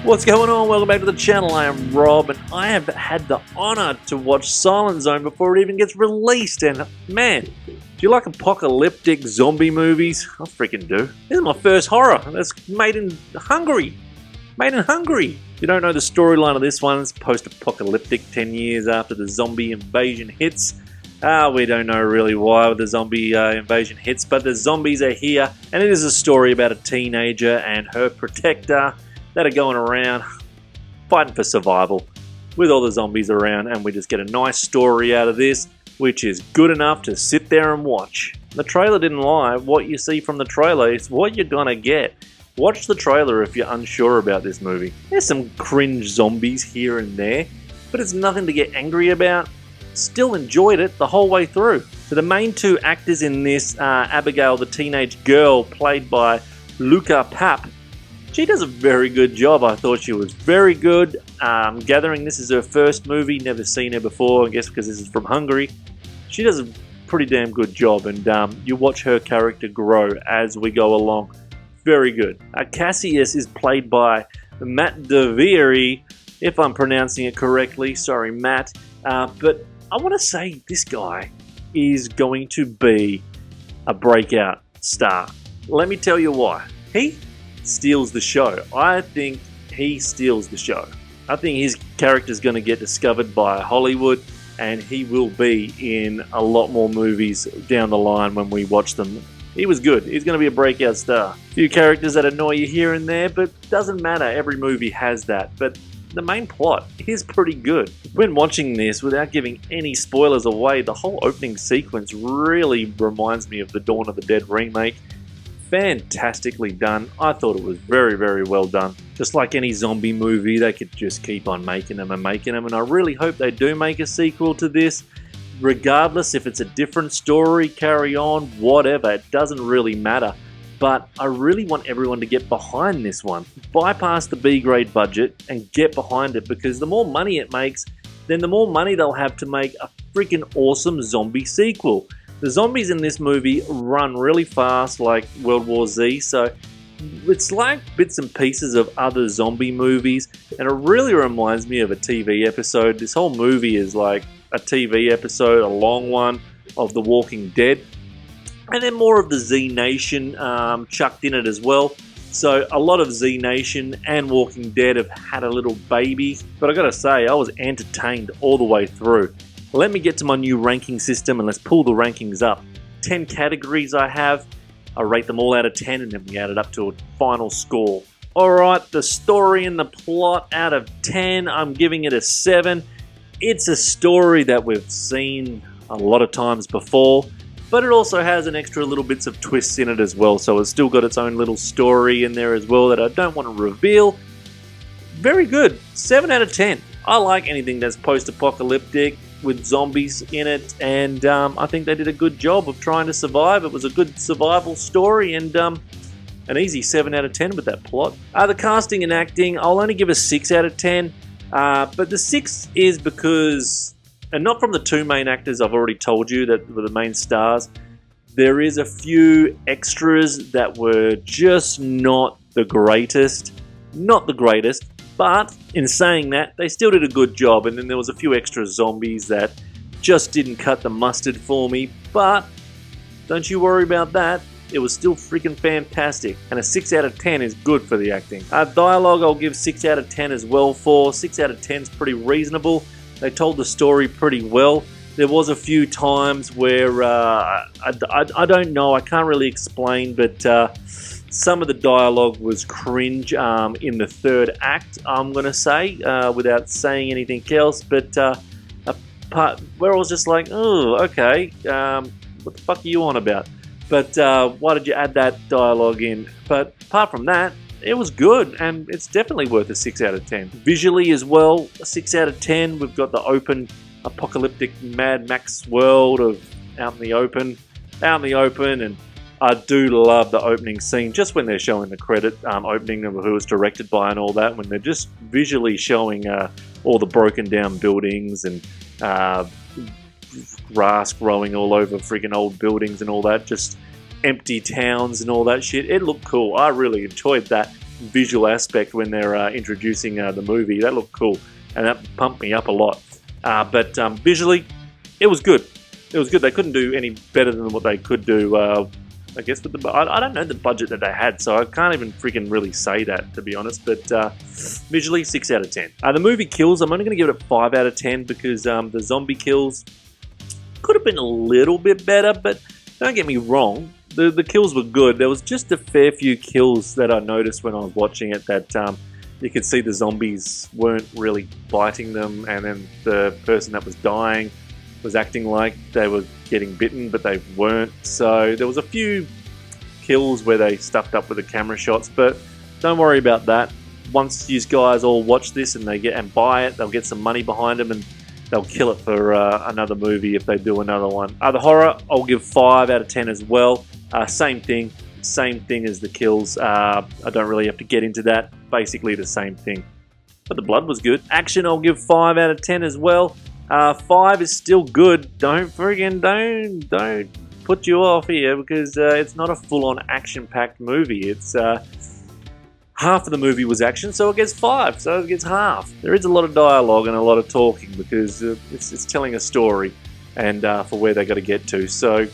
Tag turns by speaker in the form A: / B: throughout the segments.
A: What's going on? Welcome back to the channel. I am Rob, and I have had the honor to watch Silent Zone before it even gets released. And man, do you like apocalyptic zombie movies? I freaking do. This is my first horror. That's made in Hungary. Made in Hungary. If you don't know the storyline of this one, it's post-apocalyptic 10 years after the zombie invasion hits. We don't know really why the zombie invasion hits, but the zombies are here, and it is a story about a teenager and her protector that are going around fighting for survival with all the zombies around, and we just get a nice story out of this, which is good enough to sit there and watch. The trailer didn't lie. What you see from the trailer is what you're gonna get. Watch the trailer if you're unsure about this movie. There's some cringe zombies here and there, but it's nothing to get angry about. Still enjoyed it the whole way through. So the main two actors in this are Abigail, the teenage girl, played by Luca Papp. She does a very good job. I thought she was very good. Gathering this is her first movie, never seen her before, I guess because this is from Hungary. She does a pretty damn good job, and you watch her character grow as we go along. Very good. Cassius is played by Matt DeVere, if I'm pronouncing it correctly. Sorry, Matt. But I want to say this guy is going to be a breakout star. Let me tell you why. He steals the show. I think he steals the show. I think his character is going to get discovered by Hollywood, and he will be in a lot more movies down the line when we watch them. He was good. He's going to be a breakout star. A few characters that annoy you here and there, but doesn't matter. Every movie has that. But the main plot is pretty good. When watching this, without giving any spoilers away, the whole opening sequence really reminds me of the Dawn of the Dead remake. Fantastically done. I thought it was very, very well done. Just like any zombie movie, they could just keep on making them, and I really hope they do make a sequel to this. Regardless if it's a different story, carry on, whatever, it doesn't really matter. But I really want everyone to get behind this one. Bypass the B-grade budget and get behind it, because the more money it makes, then the more money they'll have to make a freaking awesome zombie sequel. The zombies in this movie run really fast like World War Z, so it's like bits and pieces of other zombie movies, and it really reminds me of a TV episode. This whole movie is like a TV episode, a long one, of The Walking Dead, and then more of the Z Nation chucked in it as well. So a lot of Z Nation and Walking Dead have had a little baby, but I gotta say, I was entertained all the way through. Let me get to my new ranking system and let's pull the rankings up. 10 categories I have. I rate them all out of 10 and then we add it up to a final score. Alright, the story and the plot out of 10, I'm giving it a 7. It's a story that we've seen a lot of times before, but it also has an extra little bits of twists in it as well, so it's still got its own little story in there as well that I don't want to reveal. Very good. 7 out of 10. I like anything that's post-apocalyptic with zombies in it, and I think they did a good job of trying to survive. It was a good survival story, and an easy 7 out of 10 with that plot. The casting and acting, I'll only give a 6 out of 10, but the 6 is because, and not from the two main actors I've already told you that were the main stars, there is a few extras that were just not the greatest. Not the greatest. But in saying that, they still did a good job, and then there was a few extra zombies that just didn't cut the mustard for me, but don't you worry about that. It was still freaking fantastic, and a 6 out of 10 is good for the acting. Dialogue I'll give 6 out of 10 as well for. 6 out of 10 is pretty reasonable. They told the story pretty well. There was a few times where, I don't know, I can't really explain, but some of the dialogue was cringe in the third act, I'm going to say, without saying anything else. But a part where I was just like, oh, okay, what the fuck are you on about? But why did you add that dialogue in? But apart from that, it was good, and it's definitely worth a 6 out of 10. Visually as well, a 6 out of 10. We've got the open, apocalyptic Mad Max world of out in the open, and I do love the opening scene, just when they're showing the credit opening of who it's directed by and all that, when they're just visually showing all the broken down buildings and grass growing all over freaking old buildings and all that, just empty towns and all that shit. It looked cool. I really enjoyed that. visual aspect when they're introducing the movie. That looked cool, and that pumped me up a lot. But visually, it was good. It was good. They couldn't do any better than what they could do, I guess. With I don't know the budget that they had, so I can't even freaking really say that, to be honest. But visually, 6 out of 10. The movie kills, I'm only going to give it a 5 out of 10 because the zombie kills could have been a little bit better, but don't get me wrong, the kills were good. There was just a fair few kills that I noticed when I was watching it that you could see the zombies weren't really biting them, and then the person that was dying was acting like they were getting bitten, but they weren't. So there was a few kills where they stuffed up with the camera shots, but don't worry about that. Once you guys all watch this and they get and buy it, they'll get some money behind them and they'll kill it for another movie if they do another one. The horror, I'll give 5 out of 10 as well. Same thing as the kills. I don't really have to get into that. Basically the same thing. But the blood was good. Action, I'll give 5 out of 10 as well. 5 is still good. Don't put you off here because it's not a full-on action-packed movie. It's half of the movie was action, so it gets 5, so it gets half. There is a lot of dialogue and a lot of talking because it's telling a story and for where they got to get to. So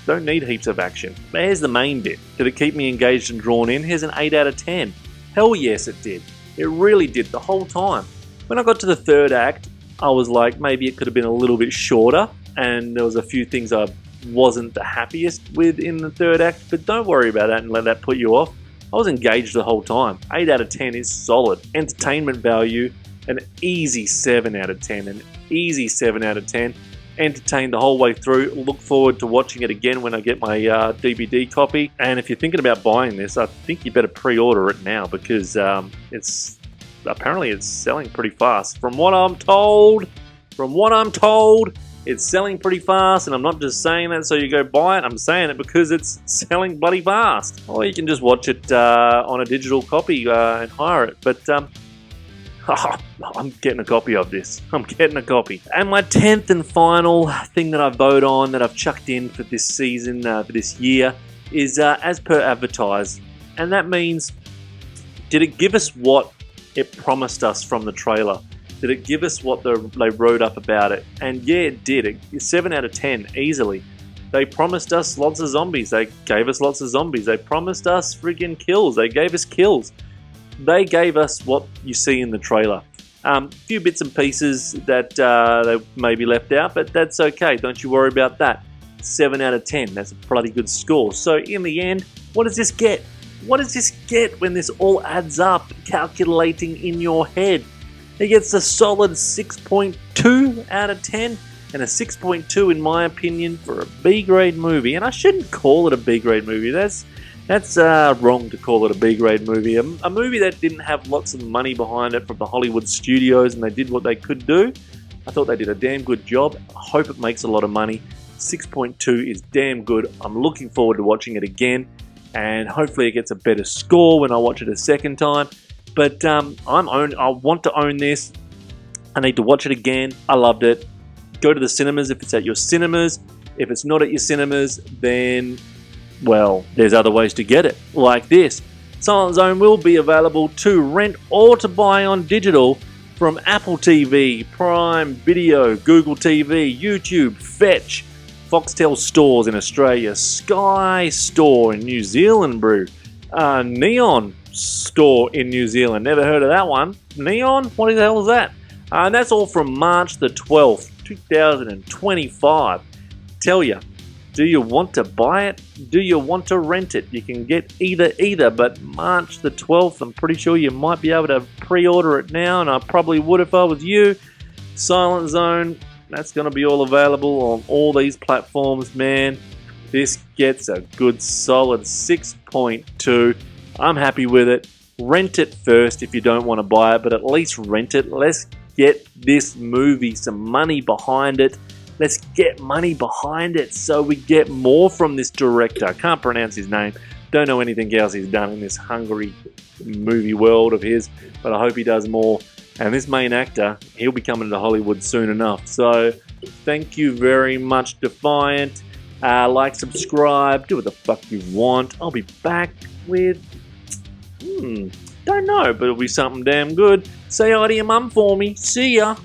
A: don't need heaps of action. But here's the main bit. Did it keep me engaged and drawn in? Here's an 8 out of 10. Hell yes, it did. It really did the whole time. When I got to the third act, I was like, maybe it could have been a little bit shorter, and there was a few things I wasn't the happiest with in the third act, but don't worry about that and let that put you off. I was engaged the whole time. 8 out of 10 is solid. Entertainment value, an easy 7 out of 10. An easy 7 out of 10. Entertained the whole way through. Look forward to watching it again when I get my DVD copy. And if you're thinking about buying this, I think you better pre-order it now because apparently it's selling pretty fast. From what I'm told, it's selling pretty fast, and I'm not just saying that so you go buy it. I'm saying it because it's selling bloody fast. Or you can just watch it on a digital copy and hire it. But I'm getting a copy of this. I'm getting a copy. And my 10th and final thing that I vote on, that I've chucked in for this season, for this year, is as per advertised. And that means, did it give us what it promised us from the trailer? Did it give us what they wrote up about it? And yeah, it did. 7 out of 10, easily. They promised us lots of zombies. They gave us lots of zombies. They promised us friggin' kills. They gave us kills. They gave us what you see in the trailer. Few bits and pieces that they maybe left out, but that's okay. Don't you worry about that. 7 out of 10. That's a bloody good score. So in the end, what does this get? What does this get when this all adds up, calculating in your head? It gets a solid 6.2 out of 10, and a 6.2 in my opinion for a B-grade movie. And I shouldn't call it a B-grade movie. That's wrong to call it a B-grade movie. A movie that didn't have lots of money behind it from the Hollywood studios, and they did what they could do. I thought they did a damn good job. I hope it makes a lot of money. 6.2 is damn good. I'm looking forward to watching it again, and hopefully it gets a better score when I watch it a second time. But I want to own this. I need to watch it again. I loved it. Go to the cinemas if it's at your cinemas. If it's not at your cinemas, then, well, there's other ways to get it, like this. Silent Zone will be available to rent or to buy on digital from Apple TV, Prime Video, Google TV, YouTube, Fetch, Foxtel stores in Australia, Sky Store in New Zealand, brew, Neon Store in New Zealand. Never heard of that one. Neon? What the hell is that? And that's all from March the 12th, 2025. Tell ya, do you want to buy it? Do you want to rent it? You can get either, but March the 12th, I'm pretty sure you might be able to pre-order it now, and I probably would if I was you. Silent Zone, that's going to be all available on all these platforms, man. This gets a good solid 6.2. I'm happy with it. Rent it first if you don't want to buy it, but at least rent it. Let's get this movie some money behind it. Let's get money behind it so we get more from this director. I can't pronounce his name. Don't know anything else he's done in this hungry movie world of his, but I hope he does more. And this main actor, he'll be coming to Hollywood soon enough. So thank you very much, Defiant. Like, subscribe, do what the fuck you want. I'll be back with Don't know, but it'll be something damn good. Say hi to your mum for me. See ya.